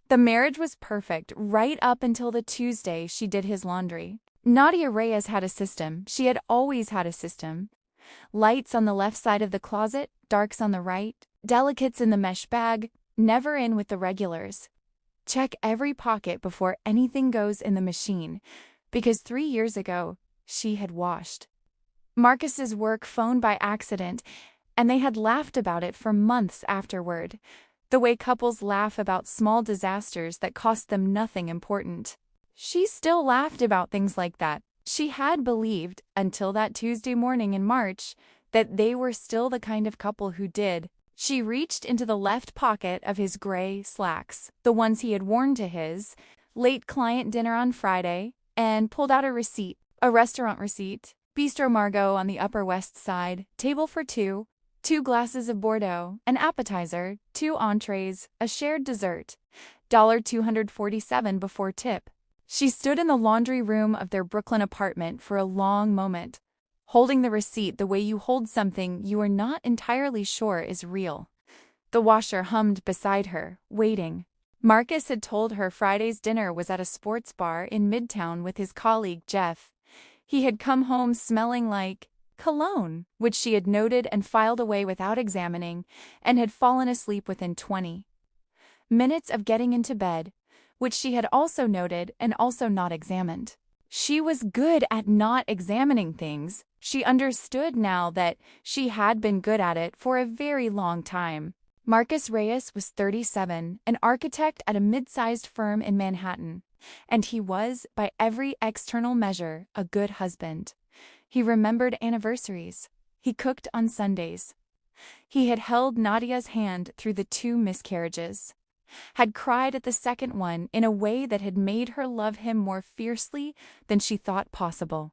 The marriage was perfect right up until the Tuesday she did his laundry. Nadia Reyes had a system. She had always had a system. Lights on the left side of the closet, darks on the right, delicates in the mesh bag, never in with the regulars. Check every pocket before anything goes in the machine, because 3 years ago, she had washed Marcus's work phone by accident, and they had laughed about it for months afterward, the way couples laugh about small disasters that cost them nothing important. She still laughed about things like that. She had believed, until that Tuesday morning in March, that they were still the kind of couple who did. She reached into the left pocket of his gray slacks, the ones he had worn to his late client dinner on Friday, and pulled out a receipt, a restaurant receipt, Bistro Margot on the Upper West Side, table for two, 2 glasses of Bordeaux, an appetizer, 2 entrees, a shared dessert, $247 before tip. She stood in the laundry room of their Brooklyn apartment for a long moment, holding the receipt the way you hold something you are not entirely sure is real. The washer hummed beside her, waiting. Marcus had told her Friday's dinner was at a sports bar in Midtown with his colleague Jeff. He had come home smelling like cologne, which she had noted and filed away without examining, and had fallen asleep within 20 minutes of getting into bed, which she had also noted and also not examined. She was good at not examining things. She understood now that she had been good at it for a very long time. Marcus Reyes was 37, an architect at a mid-sized firm in Manhattan, and he was, by every external measure, a good husband. He remembered anniversaries. He cooked on Sundays. He had held Nadia's hand through the 2 miscarriages, had cried at the second one in a way that had made her love him more fiercely than she thought possible.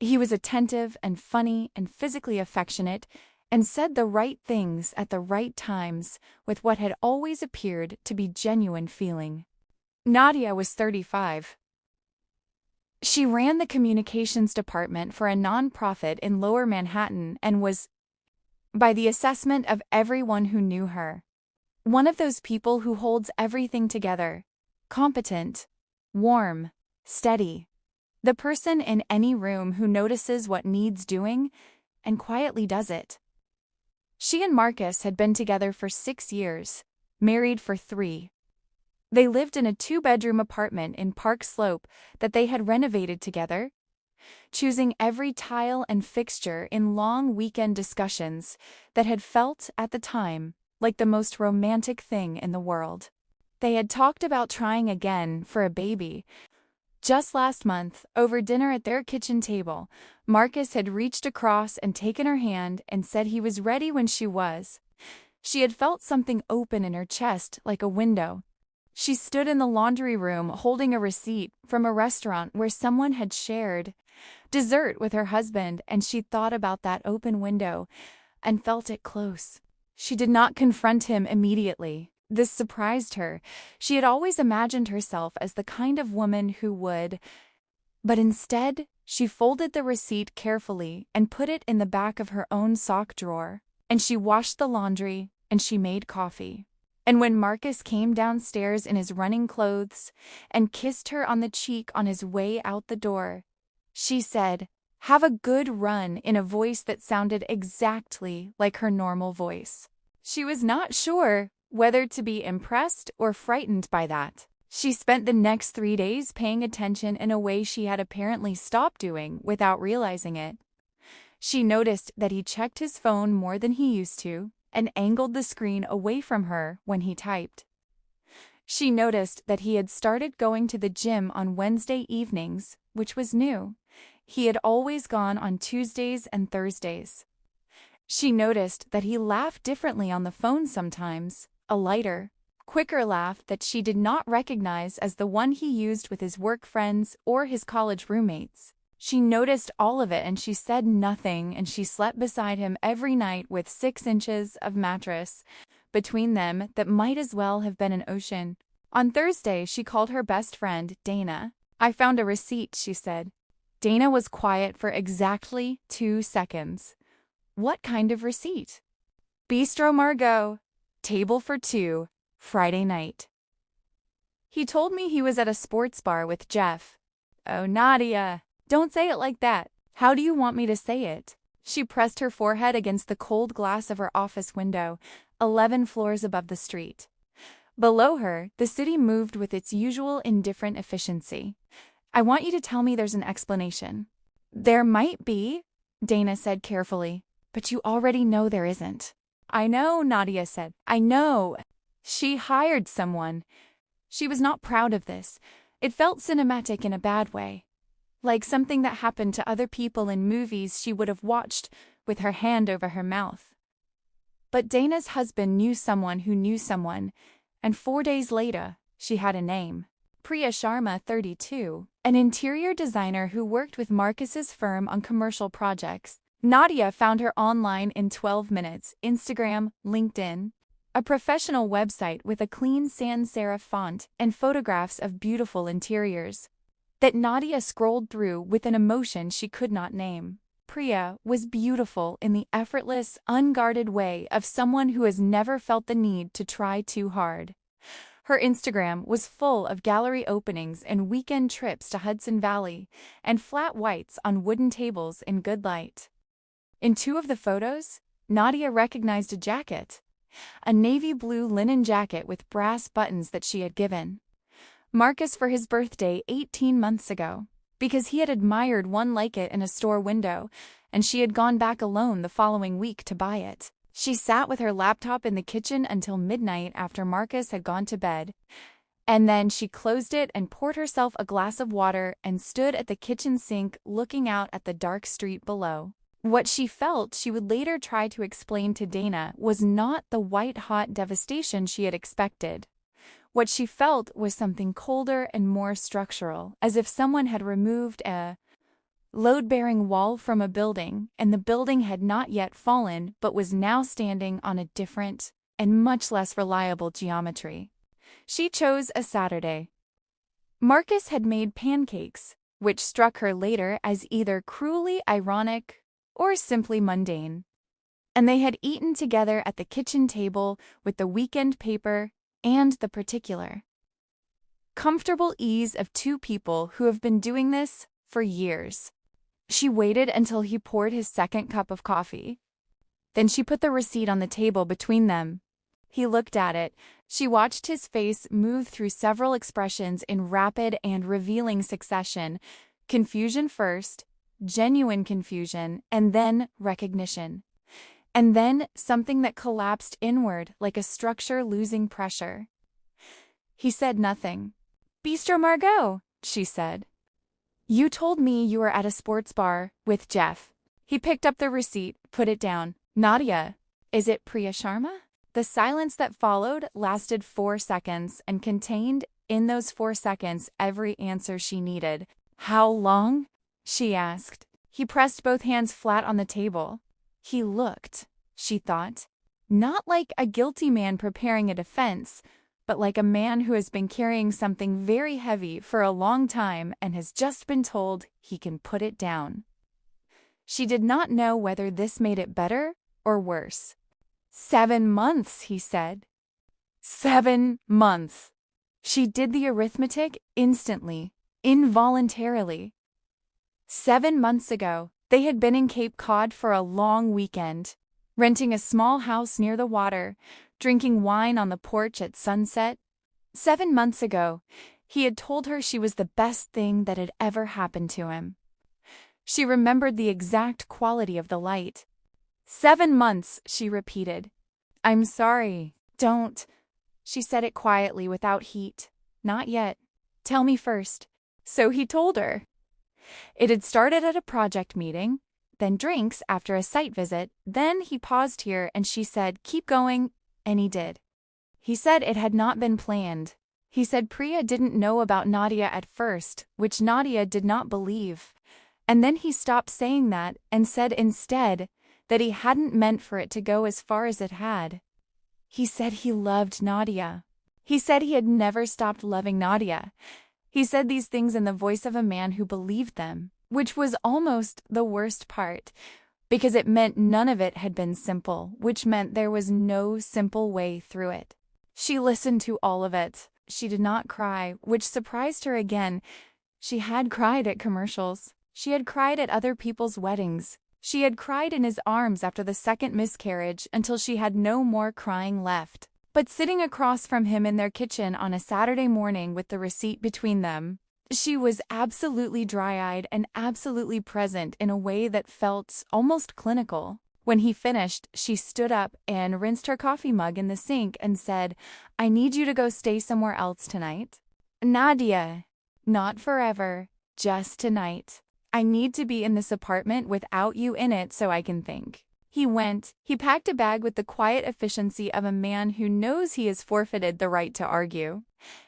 He was attentive and funny and physically affectionate, and said the right things at the right times with what had always appeared to be genuine feeling. Nadia was 35. She ran the communications department for a nonprofit in Lower Manhattan and was, by the assessment of everyone who knew her, one of those people who holds everything together, competent, warm, steady. The person in any room who notices what needs doing and quietly does it. She and Marcus had been together for 6 years, married for 3. They lived in a 2-bedroom apartment in Park Slope that they had renovated together, choosing every tile and fixture in long weekend discussions that had felt, at the time, like the most romantic thing in the world. They had talked about trying again for a baby. Just last month, over dinner at their kitchen table, Marcus had reached across and taken her hand and said he was ready when she was. She had felt something open in her chest like a window. She stood in the laundry room holding a receipt from a restaurant where someone had shared dessert with her husband, and she thought about that open window and felt it close. She did not confront him immediately. This surprised her. She had always imagined herself as the kind of woman who would, but instead, she folded the receipt carefully and put it in the back of her own sock drawer, and she washed the laundry, and she made coffee. And when Marcus came downstairs in his running clothes and kissed her on the cheek on his way out the door, she said, "Have a good run," in a voice that sounded exactly like her normal voice. She was not sure whether to be impressed or frightened by that. She spent the next 3 days paying attention in a way she had apparently stopped doing without realizing it. She noticed that he checked his phone more than he used to and angled the screen away from her when he typed. She noticed that he had started going to the gym on Wednesday evenings, which was new. He had always gone on Tuesdays and Thursdays. She noticed that he laughed differently on the phone sometimes, a lighter, quicker laugh that she did not recognize as the one he used with his work friends or his college roommates. She noticed all of it, and she said nothing, and she slept beside him every night with 6 inches of mattress between them that might as well have been an ocean. On Thursday, she called her best friend, Dana. "I found a receipt," she said. Dana was quiet for exactly 2 seconds. "What kind of receipt?" "Bistro Margot, table for 2, Friday night." He told me he was at a sports bar with Jeff. Oh, Nadia, don't say it like that. How do you want me to say it? She pressed her forehead against the cold glass of her office window, 11 floors above the street. Below her, the city moved with its usual indifferent efficiency. I want you to tell me there's an explanation. There might be, Dana said carefully, but you already know there isn't. I know, Nadia said. I know. She hired someone. She was not proud of this. It felt cinematic in a bad way. Like something that happened to other people in movies she would have watched with her hand over her mouth. But Dana's husband knew someone who knew someone, and 4 days later, she had a name. Priya Sharma, 32, an interior designer who worked with Marcus's firm on commercial projects. Nadia found her online in 12 minutes, Instagram, LinkedIn, a professional website with a clean sans serif font and photographs of beautiful interiors that Nadia scrolled through with an emotion she could not name. Priya was beautiful in the effortless, unguarded way of someone who has never felt the need to try too hard. Her Instagram was full of gallery openings and weekend trips to Hudson Valley and flat whites on wooden tables in good light. In 2 of the photos, Nadia recognized a jacket, a navy blue linen jacket with brass buttons that she had given Marcus for his birthday 18 months ago, because he had admired one like it in a store window, and she had gone back alone the following week to buy it. She sat with her laptop in the kitchen until midnight after Marcus had gone to bed, and then she closed it and poured herself a glass of water and stood at the kitchen sink looking out at the dark street below. What she felt, she would later try to explain to Dana, was not the white-hot devastation she had expected. What she felt was something colder and more structural, as if someone had removed a load-bearing wall from a building, and the building had not yet fallen but was now standing on a different and much less reliable geometry. She chose a Saturday. Marcus had made pancakes, which struck her later as either cruelly ironic or simply mundane. And they had eaten together at the kitchen table with the weekend paper and the particular comfortable ease of 2 people who have been doing this for years. She waited until he poured his second cup of coffee. Then she put the receipt on the table between them. He looked at it. She watched his face move through several expressions in rapid and revealing succession. Confusion first, genuine confusion, and then recognition. And then something that collapsed inward like a structure losing pressure. He said nothing. Bistro Margot, she said. You told me you were at a sports bar with Jeff. He picked up the receipt, put it down. Nadia, is it Priya Sharma? The silence that followed lasted 4 seconds and contained in those 4 seconds every answer she needed. How long? She asked. He pressed both hands flat on the table. He looked, she thought, not like a guilty man preparing a defense, but like a man who has been carrying something very heavy for a long time and has just been told he can put it down. She did not know whether this made it better or worse. 7 months, he said. 7 months. She did the arithmetic instantly, involuntarily. 7 months ago, they had been in Cape Cod for a long weekend, renting a small house near the water, drinking wine on the porch at sunset. 7 months ago, he had told her she was the best thing that had ever happened to him. She remembered the exact quality of the light. 7 months, she repeated. I'm sorry. Don't. She said it quietly without heat. Not yet. Tell me first. So he told her. It had started at a project meeting, then drinks after a site visit, then he paused here and she said, keep going, and he did. He said it had not been planned. He said Priya didn't know about Nadia at first, which Nadia did not believe. And then he stopped saying that and said instead that he hadn't meant for it to go as far as it had. He said he loved Nadia. He said he had never stopped loving Nadia. He said these things in the voice of a man who believed them, which was almost the worst part, because it meant none of it had been simple, which meant there was no simple way through it. She listened to all of it, She did not cry, which surprised her again. She had cried at commercials. She had cried at other people's weddings. She had cried in his arms after the second miscarriage until she had no more crying left. But sitting across from him in their kitchen on a Saturday morning with the receipt between them, she was absolutely dry-eyed and absolutely present in a way that felt almost clinical. When he finished, she stood up and rinsed her coffee mug in the sink and said, "I need you to go stay somewhere else tonight." "Nadia, not forever, just tonight. I need to be in this apartment without you in it so I can think." He went. He packed a bag with the quiet efficiency of a man who knows he has forfeited the right to argue.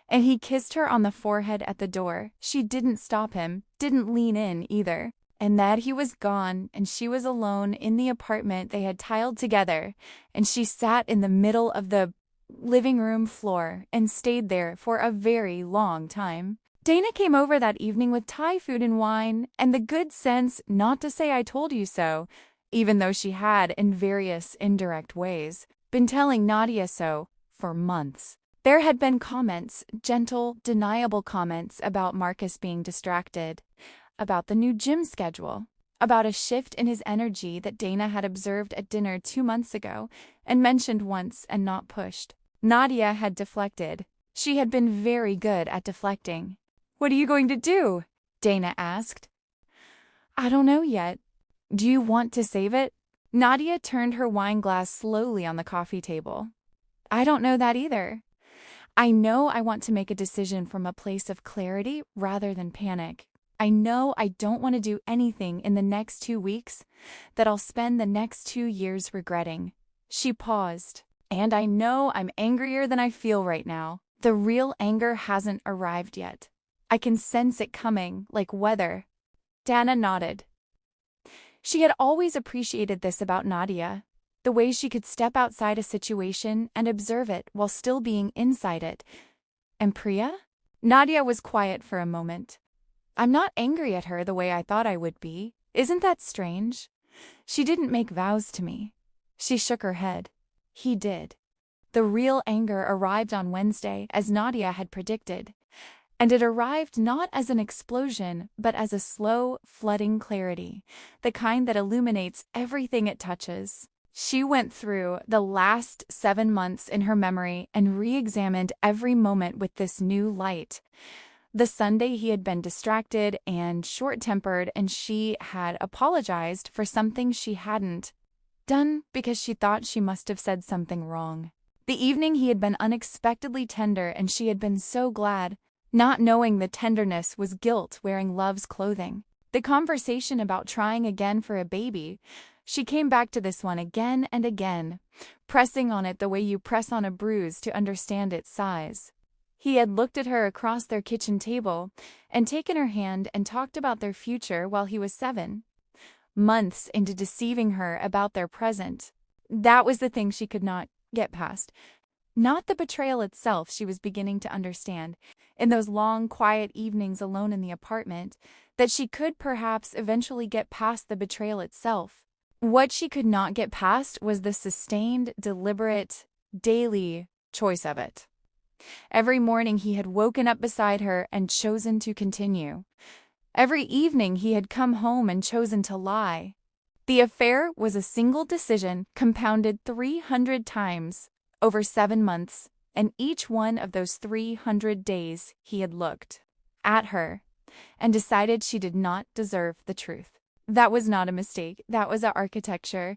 And he kissed her on the forehead at the door. She didn't stop him, didn't lean in either. And that he was gone, and she was alone in the apartment they had tiled together, and she sat in the middle of the living room floor and stayed there for a very long time. Dana came over that evening with Thai food and wine, and the good sense not to say "I told you so," even though she had, in various indirect ways, been telling Nadia so for months. There had been comments, gentle, deniable comments about Marcus being distracted, about the new gym schedule, about a shift in his energy that Dana had observed at dinner 2 months ago and mentioned once and not pushed. Nadia had deflected. She had been very good at deflecting. "What are you going to do?" Dana asked. "I don't know yet. Do you want to save it?" Nadia turned her wine glass slowly on the coffee table. "I don't know that either. I know I want to make a decision from a place of clarity rather than panic. I know I don't want to do anything in the next 2 weeks that I'll spend the next 2 years regretting." She paused. "And I know I'm angrier than I feel right now. The real anger hasn't arrived yet. I can sense it coming, like weather." Dana nodded. She had always appreciated this about Nadia, the way she could step outside a situation and observe it while still being inside it. "And Priya?" Nadia was quiet for a moment. "I'm not angry at her the way I thought I would be. Isn't that strange? She didn't make vows to me." She shook her head. "He did." The real anger arrived on Wednesday, as Nadia had predicted. And it arrived not as an explosion, but as a slow, flooding clarity, the kind that illuminates everything it touches. She went through the last 7 months in her memory and re-examined every moment with this new light. The Sunday he had been distracted and short-tempered, and she had apologized for something she hadn't done because she thought she must have said something wrong. The evening he had been unexpectedly tender, and she had been so glad. Not knowing the tenderness was guilt wearing love's clothing. The conversation about trying again for a baby. She came back to this one again and again, pressing on it the way you press on a bruise to understand its size. He had looked at her across their kitchen table and taken her hand and talked about their future while he was 7. Months into deceiving her about their present. That was the thing she could not get past. Not the betrayal itself, she was beginning to understand, in those long, quiet evenings alone in the apartment, that she could perhaps eventually get past the betrayal itself. What she could not get past was the sustained, deliberate, daily choice of it. Every morning he had woken up beside her and chosen to continue. Every evening he had come home and chosen to lie. The affair was a single decision compounded 300 times over 7 months, and each one of those 300 days he had looked at her and decided she did not deserve the truth. That was not a mistake. That was an architecture.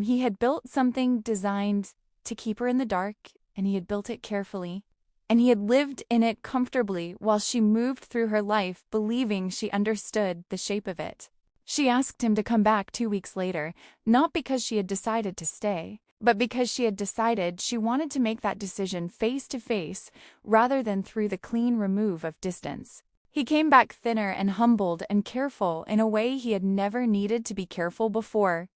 He had built something designed to keep her in the dark, and he had built it carefully, and he had lived in it comfortably while she moved through her life believing she understood the shape of it. She asked him to come back 2 weeks later, not because she had decided to stay, but because she had decided she wanted to make that decision face to face rather than through the clean remove of distance. He came back thinner and humbled and careful in a way he had never needed to be careful before.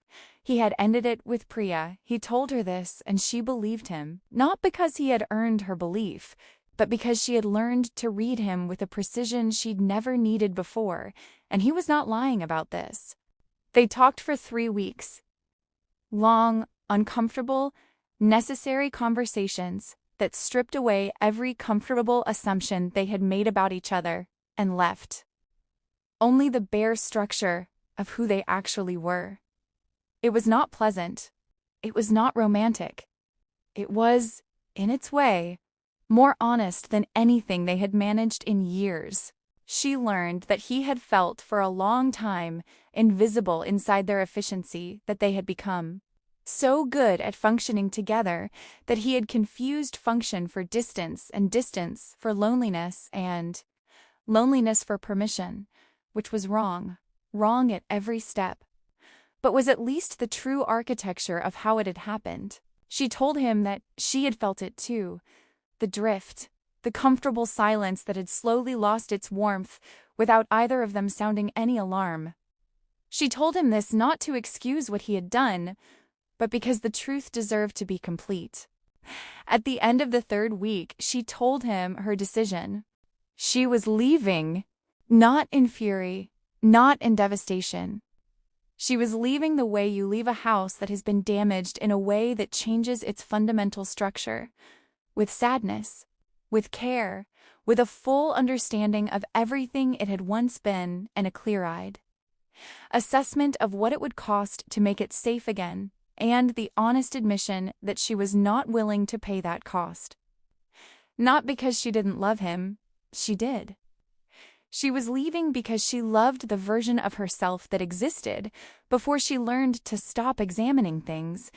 He had ended it with Priya. He told her this, and she believed him, not because he had earned her belief, but because she had learned to read him with a precision she'd never needed before, and he was not lying about this. They talked for 3 weeks. Long, uncomfortable, necessary conversations, that stripped away every comfortable assumption they had made about each other and left only the bare structure of who they actually were. It was not pleasant. It was not romantic. It was, in its way, more honest than anything they had managed in years. She learned that he had felt for a long time invisible inside their efficiency that they had become. So good at functioning together that he had confused function for distance and distance for loneliness and loneliness for permission, which was wrong at every step, but was at least the true architecture of how it had happened. She told him that she had felt it too, the drift, the comfortable silence that had slowly lost its warmth without either of them sounding any alarm. She told him this not to excuse what he had done, but because the truth deserved to be complete. At the end of the third week, she told him her decision. She was leaving, not in fury, not in devastation. She was leaving the way you leave a house that has been damaged in a way that changes its fundamental structure, with sadness, with care, with a full understanding of everything it had once been and a clear-eyed assessment of what it would cost to make it safe again, and the honest admission that she was not willing to pay that cost. Not because she didn't love him, she did. She was leaving because she loved the version of herself that existed before she learned to stop examining things,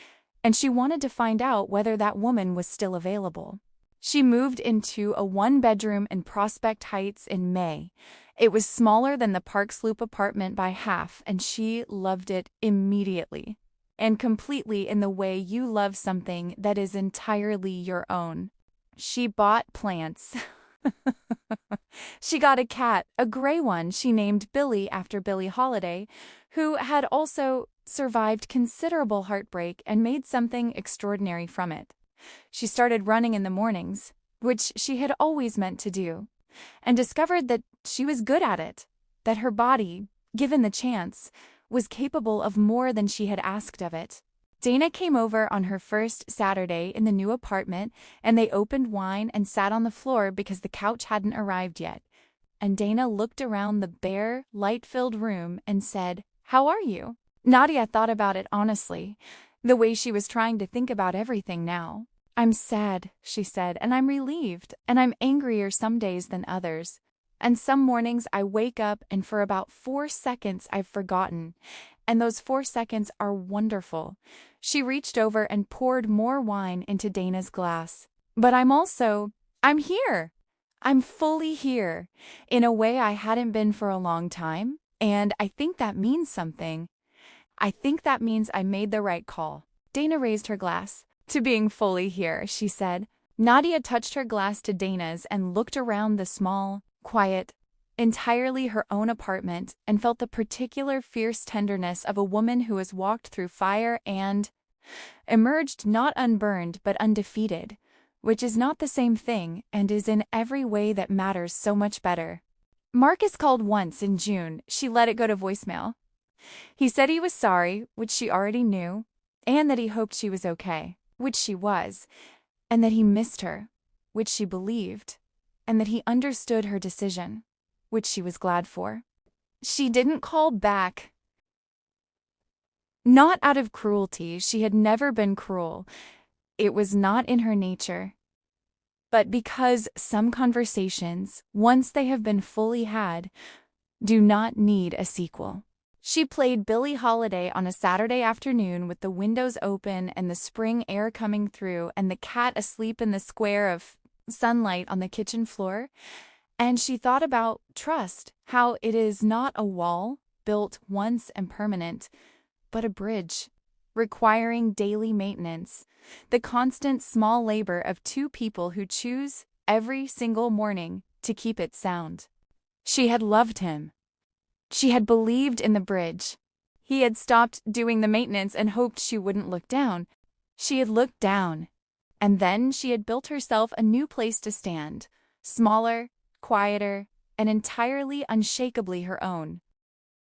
and she wanted to find out whether that woman was still available. She moved into a one-bedroom in Prospect Heights in May. It was smaller than the Park Slope apartment by half, and she loved it immediately, and completely in the way you love something that is entirely your own. She bought plants. She got a cat, a gray one she named Billy after Billie Holiday, who had also survived considerable heartbreak and made something extraordinary from it. She started running in the mornings, which she had always meant to do, and discovered that she was good at it, that her body, given the chance, was capable of more than she had asked of it. Dana came over on her first Saturday in the new apartment, and they opened wine and sat on the floor because the couch hadn't arrived yet. And Dana looked around the bare, light-filled room and said, "How are you?" Nadia thought about it honestly, the way she was trying to think about everything now. "I'm sad," she said, "and I'm relieved, and I'm angrier some days than others. And some mornings I wake up and for about 4 seconds I've forgotten. And those 4 seconds are wonderful." She reached over and poured more wine into Dana's glass. "But I'm here. I'm fully here, in a way I hadn't been for a long time, and I think that means something. I think that means I made the right call." Dana raised her glass. "To being fully here," she said. Nadia touched her glass to Dana's and looked around the small, quiet, entirely her own apartment and felt the particular fierce tenderness of a woman who has walked through fire and emerged not unburned but undefeated, which is not the same thing and is in every way that matters so much better. Marcus called once in June. She let it go to voicemail. He said he was sorry, which she already knew, and that he hoped she was okay, which she was, and that he missed her, which she believed, and that he understood her decision, which she was glad for. She didn't call back. Not out of cruelty, she had never been cruel. It was not in her nature. But because some conversations, once they have been fully had, do not need a sequel. She played Billie Holiday on a Saturday afternoon with the windows open and the spring air coming through and the cat asleep in the square of sunlight on the kitchen floor, and she thought about trust, how it is not a wall built once and permanent, but a bridge, requiring daily maintenance, the constant small labor of two people who choose every single morning to keep it sound. She had loved him. She had believed in the bridge. He had stopped doing the maintenance and hoped she wouldn't look down. She had looked down, and then she had built herself a new place to stand, smaller, quieter, and entirely unshakably her own.